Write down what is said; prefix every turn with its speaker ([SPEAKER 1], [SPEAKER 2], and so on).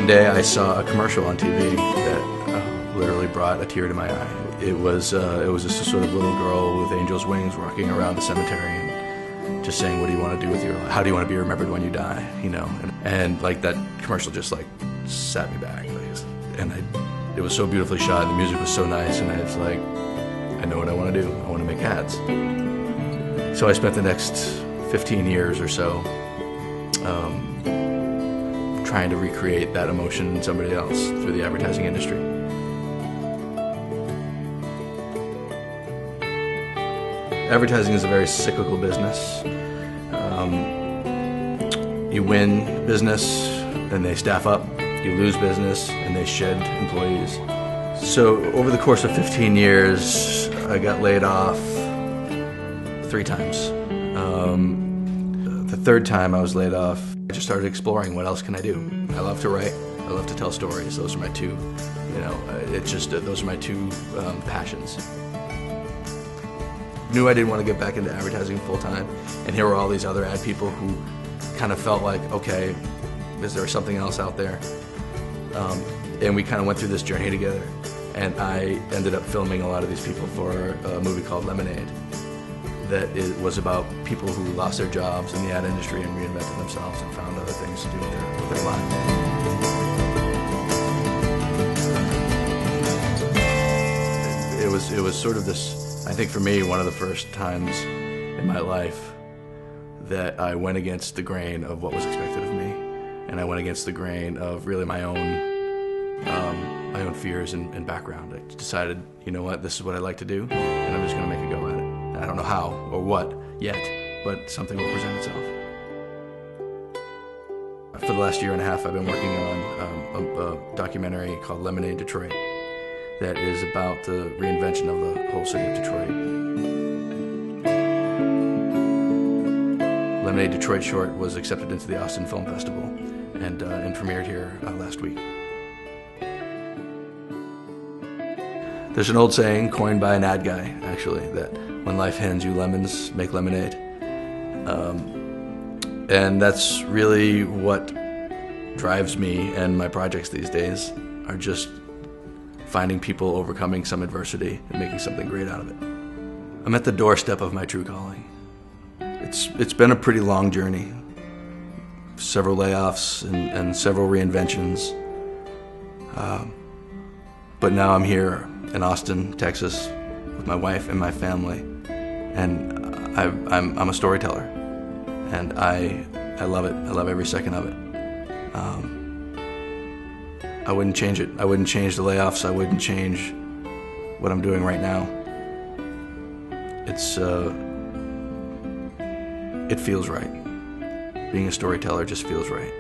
[SPEAKER 1] day I saw a commercial on TV that literally brought a tear to my eye. It was just a sort of little girl with angel's wings walking around the cemetery and just saying, what do you want to do with your life? How do you want to be remembered when you die? You know, and like that commercial just like sat me back. And it was so beautifully shot, and the music was so nice, and I was like, I know what I want to do. I want to make hats. So I spent the next 15 years or so trying to recreate that emotion in somebody else through the advertising industry. Advertising is a very cyclical business. You win business, and they staff up. You lose business, and they shed employees. So over the course of 15 years, I got laid off 3 times. The third time I was laid off, I just started exploring what else can I do. I love to write. I love to tell stories. Those are my two, those are my two passions. Knew I didn't want to get back into advertising full time, and here were all these other ad people who kind of felt like, okay, is there something else out there? And we kind of went through this journey together, and I ended up filming a lot of these people for a movie called Lemonade that was about people who lost their jobs in the ad industry and reinvented themselves and found other things to do with their lives. It was sort of this, I think for me, one of the first times in my life that I went against the grain of what was expected of me, and I went against the grain of really my own fears and background. I decided, you know what, this is what I like to do, and I'm just going to make a go at it. And I don't know how or what yet, but something will present itself. For the last year and a half, I've been working on a documentary called Lemonade Detroit that is about the reinvention of the whole city of Detroit. Lemonade Detroit short was accepted into the Austin Film Festival and premiered here last week. There's an old saying coined by an ad guy, actually, that when life hands you lemons, make lemonade. And that's really what drives me and my projects these days, are just finding people overcoming some adversity and making something great out of it. I'm at the doorstep of my true calling. It's been a pretty long journey. Several layoffs and several reinventions. But now I'm here in Austin, Texas, with my wife and my family, and I'm a storyteller, and I love it. I love every second of it. I wouldn't change it. I wouldn't change the layoffs. I wouldn't change what I'm doing right now. It feels right. Being a storyteller just feels right.